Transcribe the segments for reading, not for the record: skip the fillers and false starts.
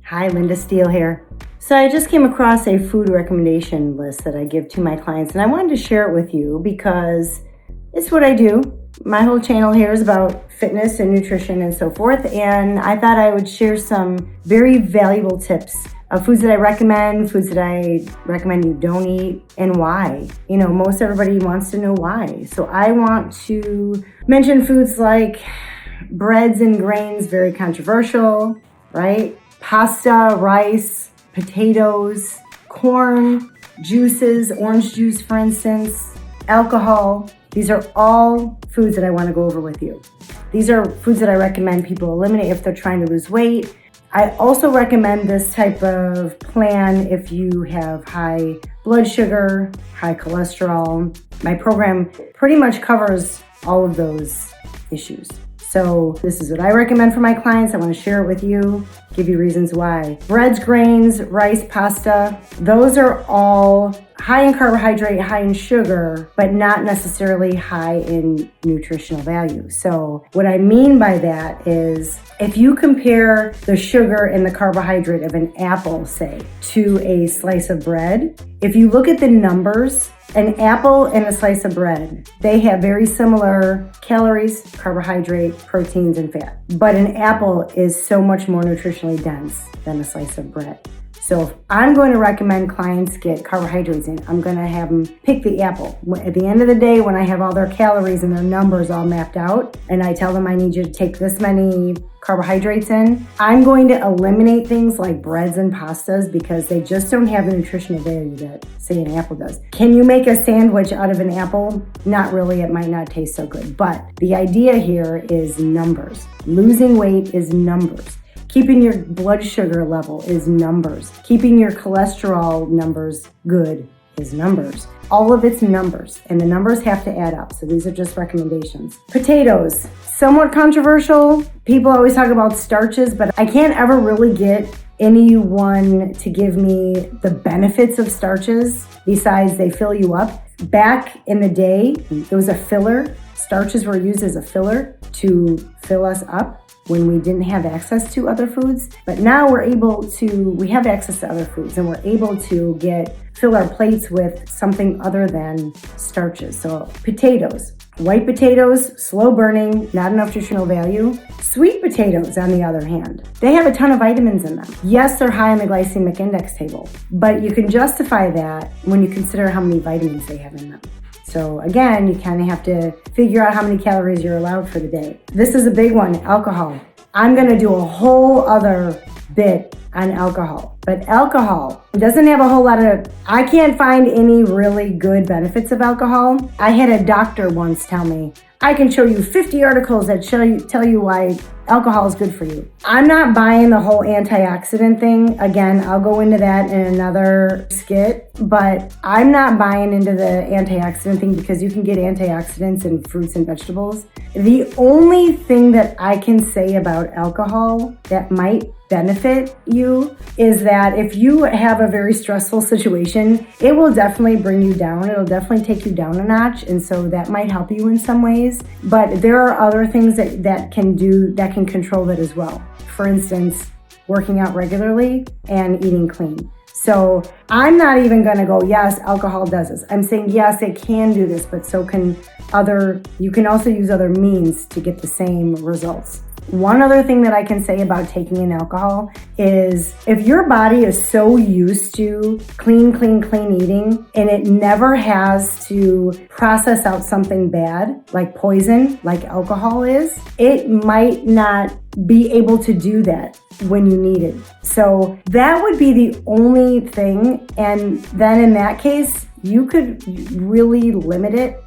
Hi, Linda Steele here. So I just came across a food recommendation list that I give to my clients, and I wanted to share it with you because it's what I do. My whole channel here is about fitness and nutrition and so forth, and I thought I would share some very valuable tips of foods that I recommend, foods that I recommend you don't eat, and why. You know, most everybody wants to know why. So I want to mention foods like breads and grains, very controversial, right? Pasta, rice, potatoes, corn, juices, orange juice, for instance, alcohol. These are all foods that I want to go over with you. These are foods that I recommend people eliminate if they're trying to lose weight. I also recommend this type of plan if you have high blood sugar, high cholesterol. My program pretty much covers all of those issues. So this is what I recommend for my clients. I want to share it with you, give you reasons why. Breads, grains, rice, pasta, those are all high in carbohydrate, high in sugar, but not necessarily high in nutritional value. So what I mean by that is if you compare the sugar and the carbohydrate of an apple, say, to a slice of bread, if you look at the numbers, an apple and a slice of bread, they have very similar calories, carbohydrate, proteins, and fat. But an apple is so much more nutritionally dense than a slice of bread. So if I'm going to recommend clients get carbohydrates in, I'm going to have them pick the apple. At the end of the day, when I have all their calories and their numbers all mapped out, and I tell them I need you to take this many carbohydrates in, I'm going to eliminate things like breads and pastas because they just don't have the nutritional value that, say, an apple does. Can you make a sandwich out of an apple? Not really. It might not taste so good. But the idea here is numbers. Losing weight is numbers. Keeping your blood sugar level is numbers. Keeping your cholesterol numbers good is numbers. All of it's numbers, and the numbers have to add up. So these are just recommendations. Potatoes, somewhat controversial. People always talk about starches, but I can't ever really get anyone to give me the benefits of starches besides they fill you up. Back in the day, it was a filler. Starches were used as a filler to fill us up when we didn't have access to other foods. But now we have access to other foods, and we're able to fill our plates with something other than starches. So potatoes, white potatoes, slow burning, not enough nutritional value. Sweet potatoes, on the other hand, they have a ton of vitamins in them. Yes, they're high on the glycemic index table, but you can justify that when you consider how many vitamins they have in them. So again, you kind of have to figure out how many calories you're allowed for the day. This is a big one, alcohol. I'm going to do a whole other bit on alcohol. But alcohol doesn't have a whole lot of, I can't find any really good benefits of alcohol. I had a doctor once tell me, I can show you 50 articles that tell you why alcohol is good for you. I'm not buying the whole antioxidant thing. Again, I'll go into that in another skit, but I'm not buying into the antioxidant thing because you can get antioxidants in fruits and vegetables. The only thing that I can say about alcohol that might benefit you is that if you have a very stressful situation, it will definitely bring you down. It'll definitely take you down a notch. And so that might help you in some ways. But there are other things that can control that as well. For instance, working out regularly and eating clean. So I'm not even going to go, yes, alcohol does this. I'm saying, yes, it can do this, but so can you can also use other means to get the same results. One other thing that I can say about taking in alcohol is if your body is so used to clean eating and it never has to process out something bad like poison, like alcohol is, it might not be able to do that when you need it. So that would be the only thing. And then in that case, you could really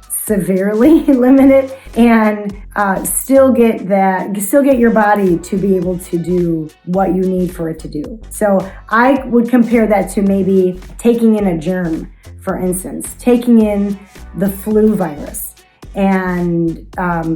severely limit it, and still get your body to be able to do what you need for it to do. So I would compare that to maybe taking in a germ, for instance, taking in the flu virus. And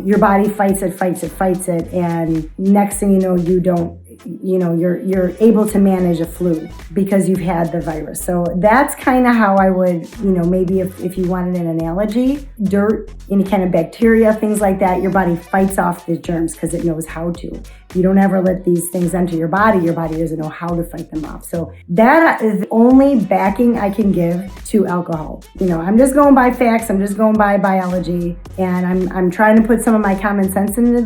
your body fights it, and next thing you know, you're able to manage a flu because you've had the virus. So that's kind of how I would, maybe if you wanted an analogy, dirt, any kind of bacteria, things like that, your body fights off the germs because it knows how to. you don't ever let these things enter your body doesn't know how to fight them off. So that is the only backing I can give to alcohol. I'm just going by facts, I'm just going by biology, and I'm trying to put some of my common sense into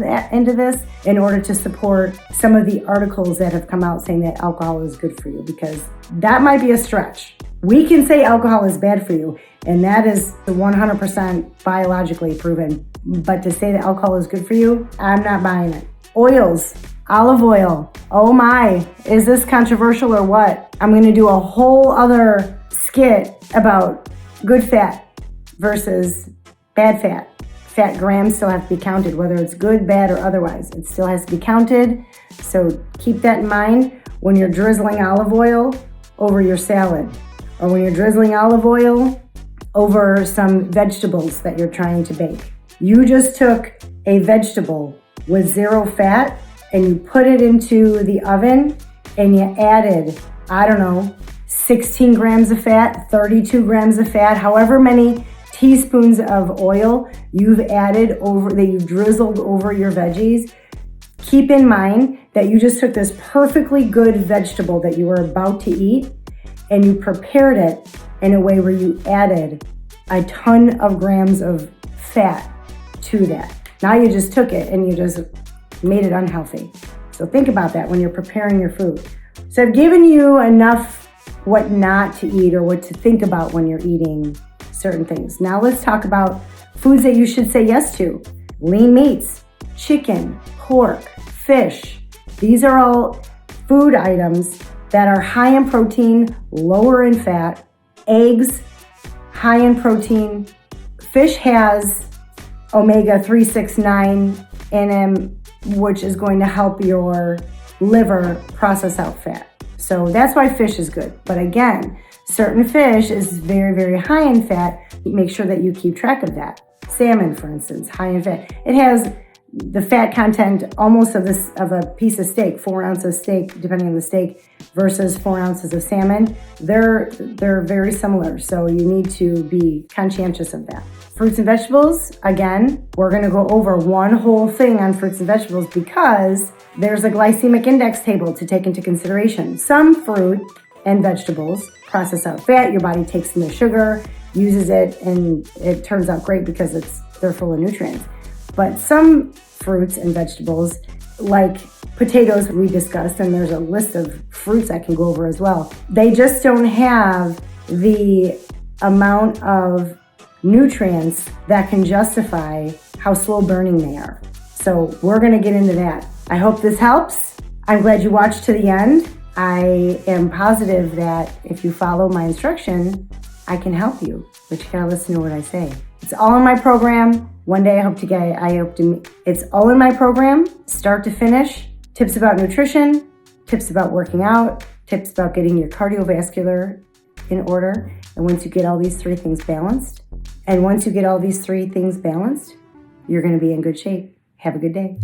this in order to support some of the articles that have come out saying that alcohol is good for you, because that might be a stretch. We can say alcohol is bad for you, and that is 100% biologically proven. But to say that alcohol is good for you, I'm not buying it. Oils, olive oil. Oh my, is this controversial or what? I'm going to do a whole other skit about good fat versus bad fat. Fat grams still have to be counted, whether it's good, bad, or otherwise. It still has to be counted. So keep that in mind when you're drizzling olive oil over your salad, or when you're drizzling olive oil over some vegetables that you're trying to bake. You just took a vegetable with 0 fat and you put it into the oven and you added, 16 grams of fat, 32 grams of fat, however many teaspoons of oil you've added that you've drizzled over your veggies. Keep in mind that you just took this perfectly good vegetable that you were about to eat and you prepared it in a way where you added a ton of grams of fat to that. Now you just took it and you just made it unhealthy. So think about that when you're preparing your food. So I've given you enough what not to eat or what to think about when you're eating certain things. Now let's talk about foods that you should say yes to. Lean meats, chicken, pork, fish. These are all food items that are high in protein, lower in fat. Eggs, high in protein. Fish has omega-3, 6, 9 in them, which is going to help your liver process out fat. So that's why fish is good. But again, certain fish is very, very high in fat. Make sure that you keep track of that. Salmon, for instance, high in fat. It has the fat content almost of a piece of steak, 4 ounces of steak, depending on the steak, versus 4 ounces of salmon. They're very similar, so you need to be conscientious of that. Fruits and vegetables, again, we're going to go over one whole thing on fruits and vegetables because there's a glycemic index table to take into consideration. Some fruit and vegetables process out fat. Your body takes in the sugar, uses it, and it turns out great because they're full of nutrients. But some fruits and vegetables, like potatoes we discussed, and there's a list of fruits I can go over as well, they just don't have the amount of nutrients that can justify how slow burning they are. So we're going to get into that. I hope this helps. I'm glad you watched to the end. I am positive that if you follow my instruction, I can help you, but you gotta listen to what I say. It's all in my program. One day it's all in my program, start to finish. Tips about nutrition, tips about working out, tips about getting your cardiovascular in order. And once you get all these 3 things balanced, you're gonna be in good shape. Have a good day.